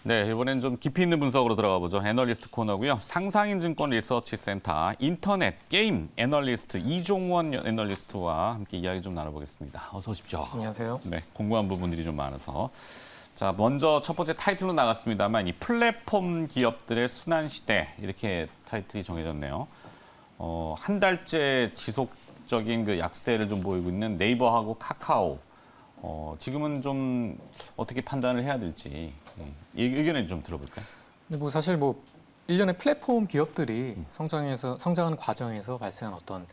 네, 이번엔 좀 깊이 있는 분석으로 들어가 보죠. 애널리스트 코너고요. 상상인증권 리서치 센터 인터넷 게임 애널리스트 이종원 애널리스트와 함께 이야기 좀 나눠보겠습니다. 어서 오십시오. 안녕하세요. 네, 궁금한 부분들이 좀 많아서. 자, 먼저 첫 번째 타이틀로 나갔습니다만 이 플랫폼 기업들의 순환 시대 이렇게 타이틀이 정해졌네요. 한 달째 지속적인 그 약세를 좀 보이고 있는 네이버하고 카카오. 지금은 좀 어떻게 판단을 해야 될지 의견을 좀 들어볼까요? 근데 뭐 사실 뭐 일련의 플랫폼 기업들이 성장하는 과정에서 발생한 어떤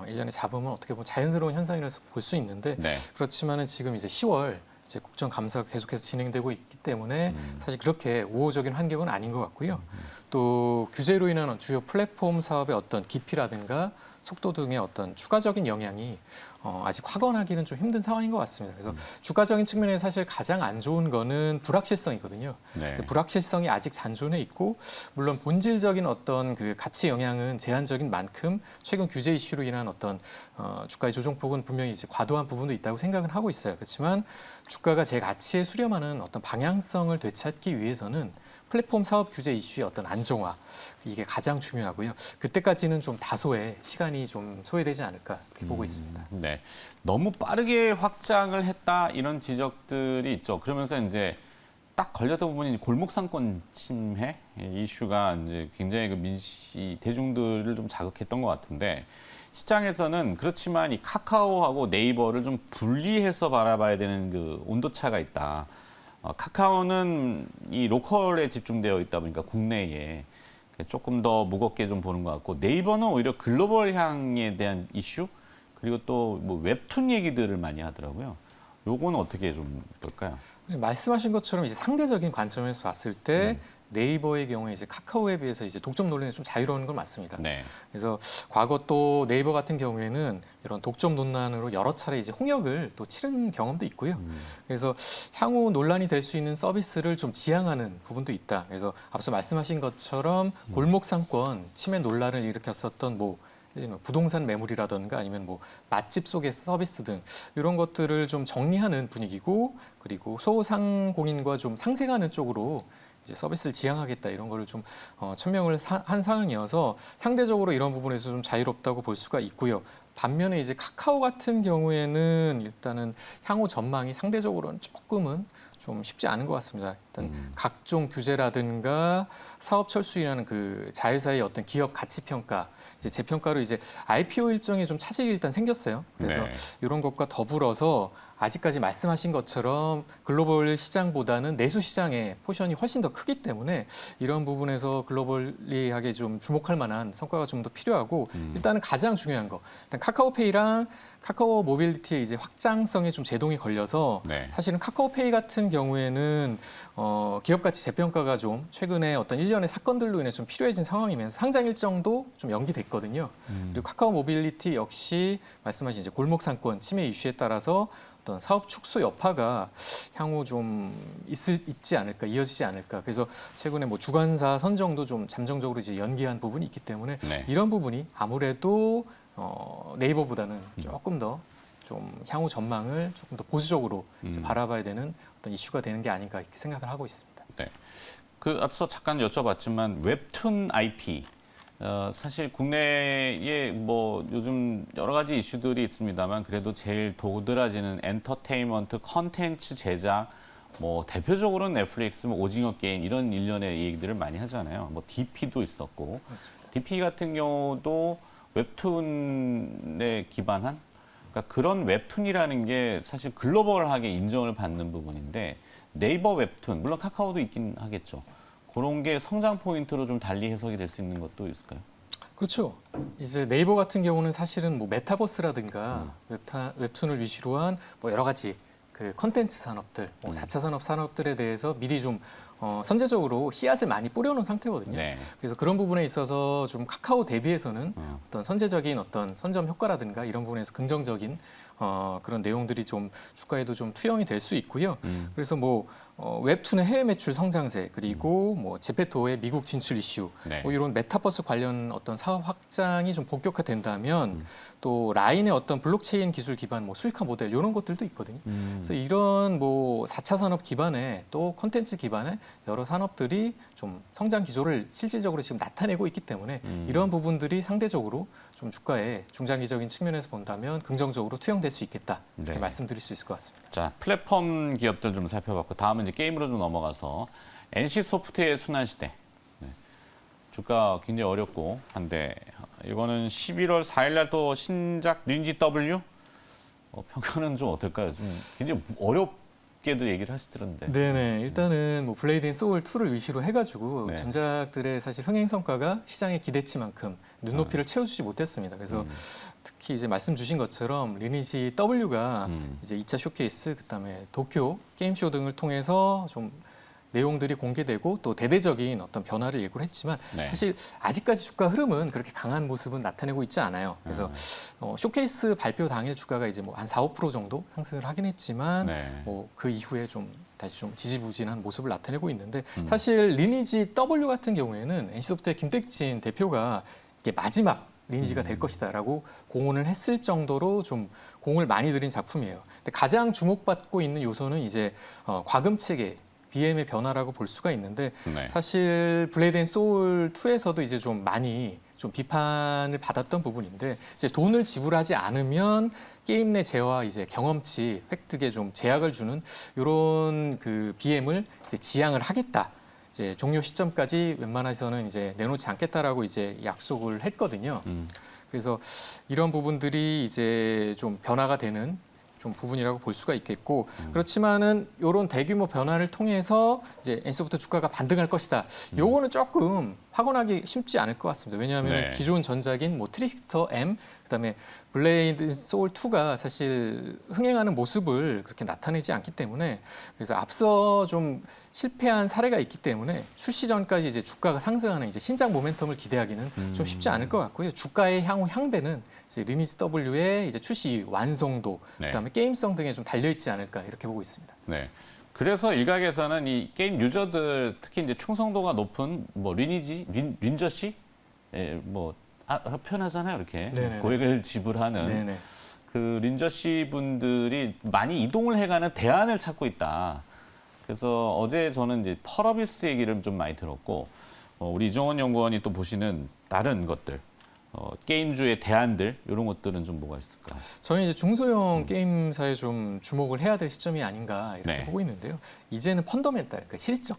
일련의 잡음은 어떻게 보면 자연스러운 현상이라서 볼 수 있는데 네. 그렇지만은 지금 이제 10월 이제 국정감사가 계속해서 진행되고 있기 때문에 사실 그렇게 우호적인 환경은 아닌 것 같고요. 또 규제로 인한 주요 플랫폼 사업의 어떤 깊이라든가 속도 등의 어떤 추가적인 영향이 아직 확언하기는 좀 힘든 상황인 것 같습니다. 그래서 주가적인 측면에서 사실 가장 안 좋은 거는 불확실성이거든요. 네. 불확실성이 아직 잔존해 있고 물론 본질적인 어떤 그 가치 영향은 제한적인 만큼 최근 규제 이슈로 인한 어떤 주가의 조정폭은 분명히 이제 과도한 부분도 있다고 생각은 하고 있어요. 그렇지만 주가가 제 가치에 수렴하는 어떤 방향성을 되찾기 위해서는 플랫폼 사업 규제 이슈의 어떤 안정화 이게 가장 중요하고요. 그때까지는 좀 다소의 시간이 좀 소요되지 않을까 이렇게 보고 있습니다. 네. 너무 빠르게 확장을 했다 이런 지적들이 있죠. 그러면서 이제 딱 걸렸던 부분이 골목상권 침해 이슈가 이제 굉장히 그 민시 대중들을 좀 자극했던 것 같은데 시장에서는 그렇지만 이 카카오하고 네이버를 좀 분리해서 바라봐야 되는 그 온도차가 있다. 카카오는 이 로컬에 집중되어 있다 보니까 국내에 조금 더 무겁게 좀 보는 것 같고 네이버는 오히려 글로벌 향에 대한 이슈 그리고 또 뭐 웹툰 얘기들을 많이 하더라고요. 요거는 어떻게 좀 볼까요? 말씀하신 것처럼 이제 상대적인 관점에서 봤을 때 네이버의 경우에 이제 카카오에 비해서 이제 독점 논란이 좀 자유로운 건 맞습니다. 네. 그래서 과거 또 네이버 같은 경우에는 이런 독점 논란으로 여러 차례 이제 홍역을 또 치른 경험도 있고요. 그래서 향후 논란이 될 수 있는 서비스를 좀 지향하는 부분도 있다. 그래서 앞서 말씀하신 것처럼 골목 상권 침해 논란을 일으켰었던 뭐 부동산 매물이라든가 아니면 뭐 맛집 속의 서비스 등 이런 것들을 좀 정리하는 분위기고 그리고 소상공인과 좀 상생하는 쪽으로 이제 서비스를 지향하겠다 이런 거를 좀 천명을 한 상황이어서 상대적으로 이런 부분에서 좀 자유롭다고 볼 수가 있고요. 반면에 이제 카카오 같은 경우에는 일단은 향후 전망이 상대적으로는 조금은 좀 쉽지 않은 것 같습니다. 일단 각종 규제라든가 사업 철수라는 그 자회사의 어떤 기업 가치 평가, 이제 재평가로 이제 IPO 일정에 좀 차질이 일단 생겼어요. 그래서 네. 이런 것과 더불어서 아직까지 말씀하신 것처럼 글로벌 시장보다는 내수 시장의 포션이 훨씬 더 크기 때문에 이런 부분에서 글로벌리하게 좀 주목할 만한 성과가 좀 더 필요하고 일단은 가장 중요한 거 일단 카카오페이랑 카카오 모빌리티의 이제 확장성에 좀 제동이 걸려서 네. 사실은 카카오페이 같은 경우에는 기업 가치 재평가가 좀 최근에 어떤 일련의 사건들로 인해 좀 필요해진 상황이면서 상장 일정도 좀 연기됐거든요. 그리고 카카오 모빌리티 역시 말씀하신 이제 골목 상권 침해 이슈에 따라서 어떤 사업 축소 여파가 향후 좀 있지 않을까, 이어지지 않을까. 그래서 최근에 뭐 주관사 선정도 좀 잠정적으로 이제 연기한 부분이 있기 때문에 네. 이런 부분이 아무래도 네이버보다는 조금 더 좀 향후 전망을 조금 더 보수적으로 이제 바라봐야 되는 어떤 이슈가 되는 게 아닌가 이렇게 생각을 하고 있습니다. 네. 그 앞서 잠깐 여쭤봤지만 웹툰 IP 사실 국내에 뭐 요즘 여러 가지 이슈들이 있습니다만 그래도 제일 도드라지는 엔터테인먼트 컨텐츠 제작 뭐 대표적으로는 넷플릭스, 뭐 오징어 게임 이런 일련의 얘기들을 많이 하잖아요. 뭐 DP도 있었고 맞습니다. DP 같은 경우도 웹툰에 기반한 그러니까 그런 웹툰이라는 게 사실 글로벌하게 인정을 받는 부분인데 네이버 웹툰 물론 카카오도 있긴 하겠죠. 그런 게 성장 포인트로 좀 달리 해석이 될 수 있는 것도 있을까요? 그렇죠. 이제 네이버 같은 경우는 사실은 뭐 메타버스라든가 웹툰을 위시로 한 뭐 여러 가지 그 컨텐츠 산업들, 뭐 4차 산업 산업들에 대해서 미리 좀 선제적으로 씨앗을 많이 뿌려놓은 상태거든요. 네. 그래서 그런 부분에 있어서 좀 카카오 대비해서는 어떤 선제적인 어떤 선점 효과라든가 이런 부분에서 긍정적인 그런 내용들이 좀 주가에도 좀 투영이 될 수 있고요. 그래서 뭐 웹툰의 해외 매출 성장세 그리고 뭐 제페토의 미국 진출 이슈 네. 뭐 이런 메타버스 관련 어떤 사업 확장이 좀 본격화된다면 또 라인의 어떤 블록체인 기술 기반 뭐 수익화 모델 이런 것들도 있거든요. 그래서 이런 뭐 4차 산업 기반의 또 콘텐츠 기반의 여러 산업들이 좀 성장 기조를 실질적으로 지금 나타내고 있기 때문에 이러한 부분들이 상대적으로 좀 주가에 중장기적인 측면에서 본다면 긍정적으로 투영될 수 있겠다 이렇게 네. 말씀드릴 수 있을 것 같습니다. 자, 플랫폼 기업들 좀 살펴봤고 다음은 이제 게임으로 좀 넘어가서 NC 소프트의 순환 시대. 네. 주가 굉장히 어렵고 한데 이거는 11월 4일 날 또 신작 닌지 W 평가는 좀 어떨까요? 좀 굉장히 어렵게도 얘기를 하시더라는데. 네네. 일단은 뭐 블레이드 인 소울 2를 위시로 해가지고 네. 전작들의 사실 흥행 성과가 시장의 기대치만큼 눈높이를 채워주지 못했습니다. 그래서 특히 이제 말씀 주신 것처럼 리니지 W가 이제 2차 쇼케이스, 그다음에 도쿄 게임쇼 등을 통해서 좀 내용들이 공개되고 또 대대적인 어떤 변화를 예고를 했지만 네. 사실 아직까지 주가 흐름은 그렇게 강한 모습은 나타내고 있지 않아요. 그래서 쇼케이스 발표 당일 주가가 이제 뭐 한 4, 5% 정도 상승을 하긴 했지만 네. 뭐 그 이후에 좀 다시 좀 지지부진한 모습을 나타내고 있는데 사실 리니지 W 같은 경우에는 NC소프트의 김택진 대표가 이게 마지막 리니지가 될 것이다라고 공언을 했을 정도로 좀 공을 많이 들인 작품이에요. 근데 가장 주목받고 있는 요소는 이제 과금 체계 BM의 변화라고 볼 수가 있는데 네. 사실 블레이드 앤 소울 2에서도 이제 좀 많이 좀 비판을 받았던 부분인데 이제 돈을 지불하지 않으면 게임 내 재화 이제 경험치 획득에 좀 제약을 주는 이런 그 BM을 이제 지양을 하겠다. 이제 종료 시점까지 웬만해서는 이제 내놓지 않겠다라고 이제 약속을 했거든요. 그래서 이런 부분들이 이제 좀 변화가 되는 좀 부분이라고 볼 수가 있겠고 그렇지만은 이런 대규모 변화를 통해서 이제 NC소프트 주가가 반등할 것이다. 요거는 조금 확언하기 쉽지 않을 것 같습니다. 왜냐하면 네. 기존 전작인 뭐 트릭스터 M 그다음에 블레이드 소울 2가 사실 흥행하는 모습을 그렇게 나타내지 않기 때문에 그래서 앞서 좀 실패한 사례가 있기 때문에 출시 전까지 이제 주가가 상승하는 이제 신작 모멘텀을 기대하기는 좀 쉽지 않을 것 같고요. 주가의 향후 향배는 이제 리니지 W의 이제 출시 완성도 네. 그다음에 게임성 등에 좀 달려 있지 않을까 이렇게 보고 있습니다. 네. 그래서 일각에서는 이 게임 유저들 특히 이제 충성도가 높은 뭐 리니지, 린저씨, 뭐 표현하잖아요, 이렇게 네네네. 고액을 지불하는 네네. 그 린저씨 분들이 많이 이동을 해가는 대안을 찾고 있다. 그래서 어제 저는 이제 펄어비스 얘기를 좀 많이 들었고 우리 이종원 연구원이 또 보시는 다른 것들. 게임주의 대안들 이런 것들은 좀 뭐가 있을까? 저는 이제 중소형 게임사에 좀 주목을 해야 될 시점이 아닌가 이렇게 네. 보고 있는데요. 이제는 펀더멘탈, 그러니까 실적.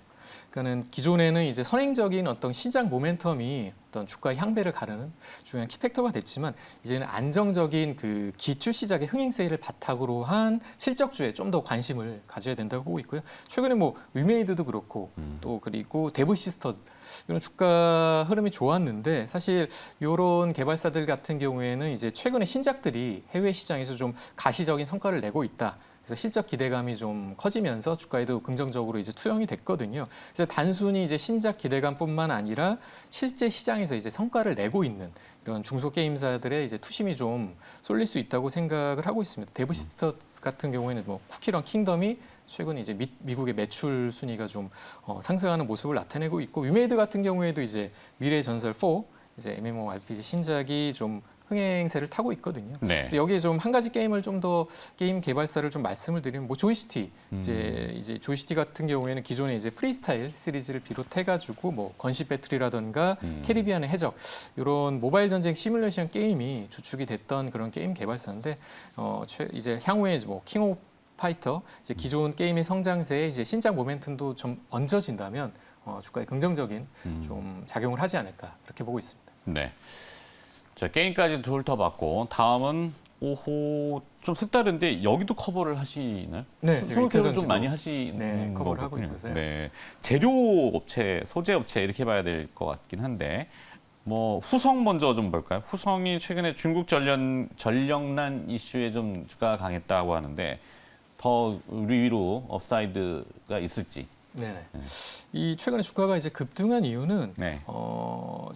그러니까는 기존에는 이제 선행적인 어떤 시장 모멘텀이 어떤 주가의 향배를 가르는 중요한 키팩터가 됐지만 이제는 안정적인 그 기출 시작의 흥행 세일을 바탕으로 한 실적주에 좀 더 관심을 가져야 된다고 보고 있고요. 최근에 뭐 위메이드도 그렇고 또 그리고 데브 시스터 이런 주가 흐름이 좋았는데 사실 이런 개발사들 같은 경우에는 이제 최근에 신작들이 해외 시장에서 좀 가시적인 성과를 내고 있다. 그래서 실적 기대감이 좀 커지면서 주가에도 긍정적으로 이제 투영이 됐거든요. 그래서 단순히 이제 신작 기대감뿐만 아니라 실제 시장에서 이제 성과를 내고 있는 이런 중소 게임사들의 이제 투심이 좀 쏠릴 수 있다고 생각을 하고 있습니다. 데브시스터 같은 경우에는 뭐 쿠키런 킹덤이 최근 이제 미국의 매출 순위가 좀 상승하는 모습을 나타내고 있고 위메이드 같은 경우에도 이제 미래의 전설 4 이제 MMORPG 신작이 좀 흥행세를 타고 있거든요. 네. 그래서 여기에 좀 한 가지 게임을 좀 더 게임 개발사를 좀 말씀을 드리면 뭐 조이시티 이제 조이시티 같은 경우에는 기존에 이제 프리스타일 시리즈를 비롯해가지고 뭐 건시 배틀이라던가 캐리비안의 해적 이런 모바일 전쟁 시뮬레이션 게임이 주축이 됐던 그런 게임 개발사인데 이제 향후에 뭐 킹 오브 파이터 이제 기존 게임의 성장세에 이제 신작 모멘텀도 좀 얹어진다면 주가에 긍정적인 좀 작용을 하지 않을까 그렇게 보고 있습니다. 네. 자, 게임까지 훑어봤고 다음은 오호 좀 색다른데 여기도 커버를 하시나요? 네, 수- 지금 수능 이차전지도 좀 많이 하시는 네, 커버를 하고 거군요. 있어서요. 네, 재료 업체, 소재 업체 이렇게 봐야 될 것 같긴 한데 뭐 후성 먼저 좀 볼까요? 후성이 최근에 중국 전력난 이슈에 좀 주가가 강했다고 하는데 더 우리 위로 업사이드가 있을지. 네네. 이 최근에 주가가 이제 급등한 이유는 네.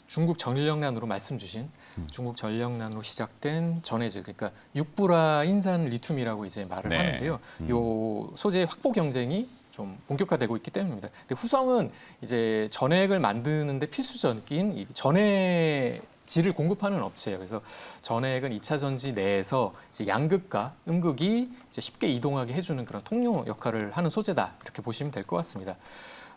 중국 전력난으로 말씀 주신 중국 전력난으로 시작된 전해질 그러니까 육불화 인산 리튬이라고 이제 말을 네. 하는데요. 요 소재 확보 경쟁이 좀 본격화되고 있기 때문입니다. 근데 후성은 이제 전액을 만드는데 필수적인 이 전해질을 공급하는 업체예요. 그래서 전액은 2차 전지 내에서 이제 양극과 음극이 이제 쉽게 이동하게 해주는 그런 통로 역할을 하는 소재다 이렇게 보시면 될 것 같습니다.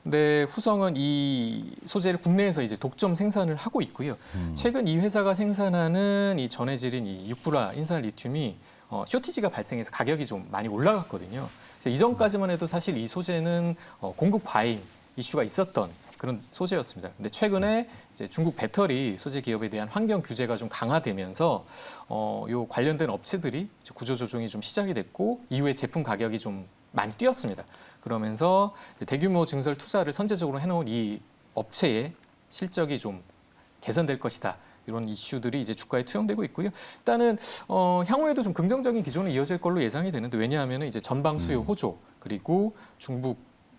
근데 후성은 이 소재를 국내에서 이제 독점 생산을 하고 있고요. 최근 이 회사가 생산하는 이 전해질인 이 육불화 인산 리튬이 쇼티지가 발생해서 가격이 좀 많이 올라갔거든요. 그래서 이전까지만 해도 사실 이 소재는 공급 과잉 이슈가 있었던 그런 소재였습니다. 근데 최근에 이제 중국 배터리 소재 기업에 대한 환경 규제가 좀 강화되면서 요 관련된 업체들이 이제 구조 조정이 좀 시작이 됐고 이후에 제품 가격이 좀 많이 뛰었습니다. 그러면서 대규모 증설 투자를 선제적으로 해놓은 이 업체의 실적이 좀 개선될 것이다. 이런 이슈들이 이제 주가에 투영되고 있고요. 일단은 향후에도 좀 긍정적인 기조는 이어질 걸로 예상이 되는데 왜냐하면 이제 전방 수요 호조 그리고 중국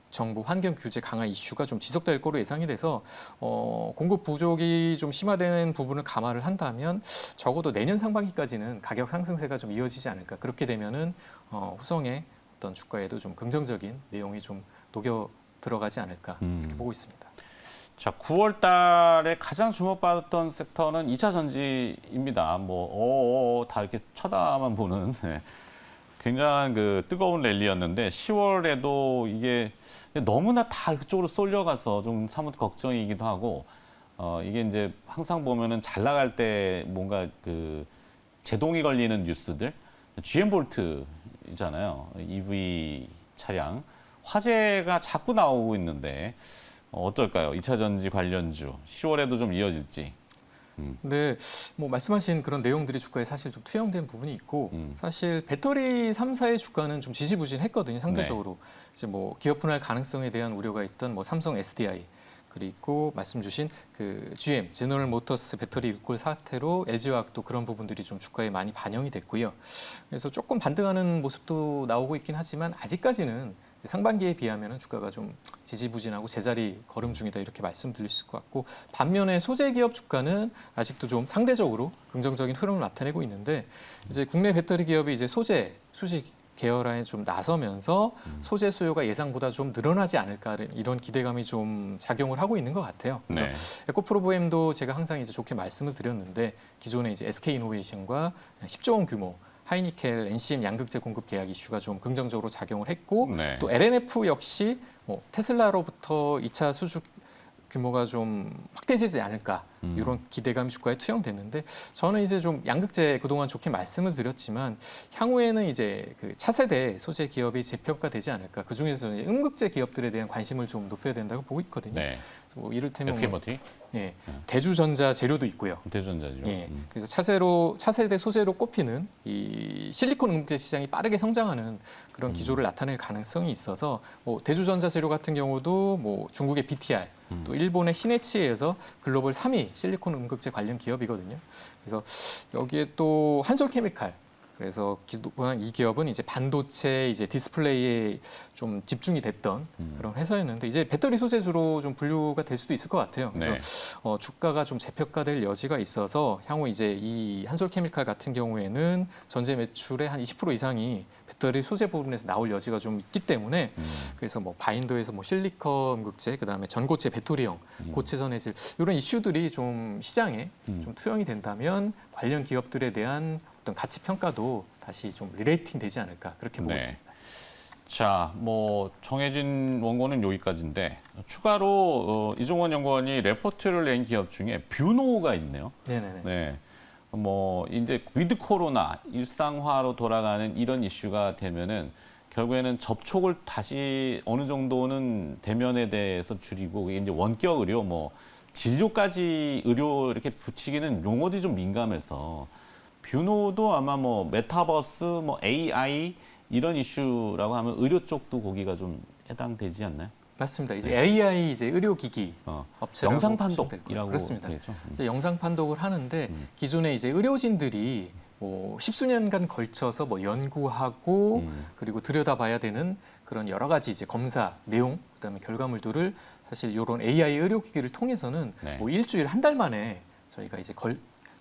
정부 환경 규제 강화 이슈가 좀 지속될 거로 예상이 돼서 공급 부족이 좀 심화되는 부분을 감안을 한다면 적어도 내년 상반기까지는 가격 상승세가 좀 이어지지 않을까. 그렇게 되면은 후성의 어떤 주가에도 좀 긍정적인 내용이 좀 녹여 들어가지 않을까 이렇게 보고 있습니다. 자, 9월 달에 가장 주목받았던 섹터는 2차 전지입니다. 다 이렇게 쳐다만 보는 굉장한 그 뜨거운 랠리였는데 10월에도 이게 너무나 다 그쪽으로 쏠려가서 좀 사뭇 걱정이기도 하고 이게 이제 항상 보면은 잘 나갈 때 뭔가 그 제동이 걸리는 뉴스들 GM 볼트잖아요. EV 차량 화제가 자꾸 나오고 있는데 어떨까요? 2차 전지 관련주 10월에도 좀 이어질지. 근데 뭐 말씀하신 그런 내용들이 주가에 사실 좀 투영된 부분이 있고 사실 배터리 3사의 주가는 좀 지지부진했거든요. 상대적으로 이제 뭐 기업 분할 가능성에 대한 우려가 있던 뭐 삼성 SDI 그리고 말씀 주신 그 GM 제너럴 모터스 배터리 리콜 사태로 LG화학도 그런 부분들이 좀 주가에 많이 반영이 됐고요. 그래서 조금 반등하는 모습도 나오고 있긴 하지만 아직까지는 상반기에 비하면 주가가 좀 지지부진하고 제자리 걸음 중이다 이렇게 말씀드릴 수 있을 것 같고 반면에 소재 기업 주가는 아직도 좀 상대적으로 긍정적인 흐름을 나타내고 있는데 이제 국내 배터리 기업이 이제 소재 수직 계열화에 좀 나서면서 소재 수요가 예상보다 좀 늘어나지 않을까 이런 기대감이 좀 작용을 하고 있는 것 같아요. 그래서 에코프로보엠도 제가 항상 이제 좋게 말씀을 드렸는데 기존에 이제 SK이노베이션과 10조 원 규모 하이니켈, NCM 양극재 공급 계약 이슈가 좀 긍정적으로 작용을 했고 또 LNF 역시 뭐 테슬라로부터 2차 수주 규모가 좀 확대되지 않을까 이런 기대감이 주가에 투영됐는데 저는 이제 좀 양극재 그동안 좋게 말씀을 드렸지만 향후에는 이제 그 차세대 소재 기업이 재평가되지 않을까 그 중에서 음극재 기업들에 대한 관심을 좀 높여야 된다고 보고 있거든요. 뭐 이를테면 SK머티? 대주전자 재료도 있고요. 대주전자죠. 그래서 차세대 소재로 꼽히는 이 실리콘 음극재 시장이 빠르게 성장하는 그런 기조를 나타낼 가능성이 있어서 뭐 대주전자 재료 같은 경우도 뭐 중국의 BTR 또 일본의 시네치에서 글로벌 3위 실리콘 음극재 관련 기업이거든요. 그래서 여기에 또 한솔케미칼 그래서 이 기업은 이제 반도체, 이제 디스플레이에 좀 집중이 됐던 그런 회사였는데 이제 배터리 소재주로 좀 분류가 될 수도 있을 것 같아요. 그래서 주가가 좀 재평가될 여지가 있어서 향후 이제 이 한솔케미칼 같은 경우에는 전체 매출의 한 20% 이상이 배터리 소재 부분에서 나올 여지가 좀 있기 때문에 그래서 뭐 바인더에서 뭐 실리콘 음극재, 그다음에 전고체 배터리형, 고체 전해질 이런 이슈들이 좀 시장에 좀 투영이 된다면 관련 기업들에 대한 어떤 가치 평가도 다시 좀 리레이팅 되지 않을까 그렇게 보고 있습니다. 자, 뭐 정해진 원고는 여기까지인데 추가로 이종원 연구원이 레포트를 낸 기업 중에 뷰노가 있네요. 네네네. 뭐 이제 위드 코로나 일상화로 돌아가는 이런 이슈가 되면은 결국에는 접촉을 다시 어느 정도는 대면에 대해서 줄이고 이게 이제 원격 의료 뭐 진료까지 의료 이렇게 붙이기는 용어들이 좀 민감해서 뷰노도 아마 뭐 메타버스 뭐 AI 이런 이슈라고 하면 의료 쪽도 거기가 좀 해당되지 않나요? 맞습니다. 이제 AI 이제 의료기기 업체라고 영상 판독이라고 그렇습니다. 되죠. 영상 판독을 하는데 기존에 이제 의료진들이 뭐 십수년간 걸쳐서 뭐 연구하고 그리고 들여다봐야 되는 그런 여러 가지 이제 검사 내용 그다음에 결과물들을 사실 이런 AI 의료기기를 통해서는 뭐 일주일 한 달 만에 저희가 이제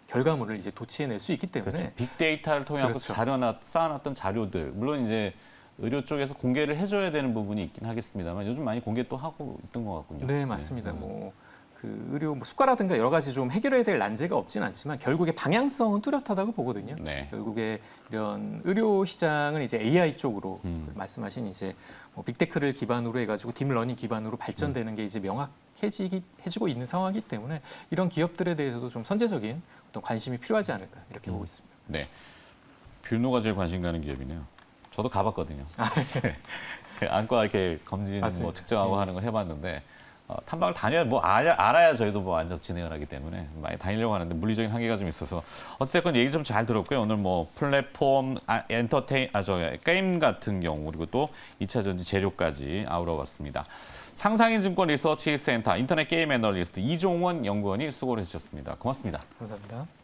결과물을 이제 도취해낼 수 있기 때문에 그렇죠. 빅데이터를 통해 갖고 쌓아놨던 자료들 물론 이제 의료 쪽에서 공개를 해줘야 되는 부분이 있긴 하겠습니다만 요즘 많이 공개 또 하고 있던 것 같군요. 네, 맞습니다. 뭐 그 의료 뭐 수가라든가 여러 가지 좀 해결해야 될 난제가 없진 않지만 결국에 방향성은 뚜렷하다고 보거든요. 네. 결국에 이런 의료 시장은 이제 AI 쪽으로 말씀하신 이제 뭐 빅테크를 기반으로 해가지고 딥러닝 기반으로 발전되는 게 이제 해지고 있는 상황이기 때문에 이런 기업들에 대해서도 좀 선제적인 어떤 관심이 필요하지 않을까 이렇게 보고 있습니다. 네. 뷰노가 제일 관심 가는 기업이네요. 저도 가봤거든요. 그 안과 이렇게 검진 뭐 맞습니다. 측정하고 하는 거 해봤는데 탐방을 다녀야 뭐 알아야 저희도 뭐 앉아서 진행을 하기 때문에 많이 다니려고 하는데 물리적인 한계가 좀 있어서 어쨌든 얘기 좀 잘 들었고요. 오늘 뭐 플랫폼, 게임 같은 경우 그리고 또 2차 전지 재료까지 아우러봤습니다. 상상인증권 리서치 센터 인터넷 게임 애널리스트 이종원 연구원이 수고를 해주셨습니다. 고맙습니다. 감사합니다.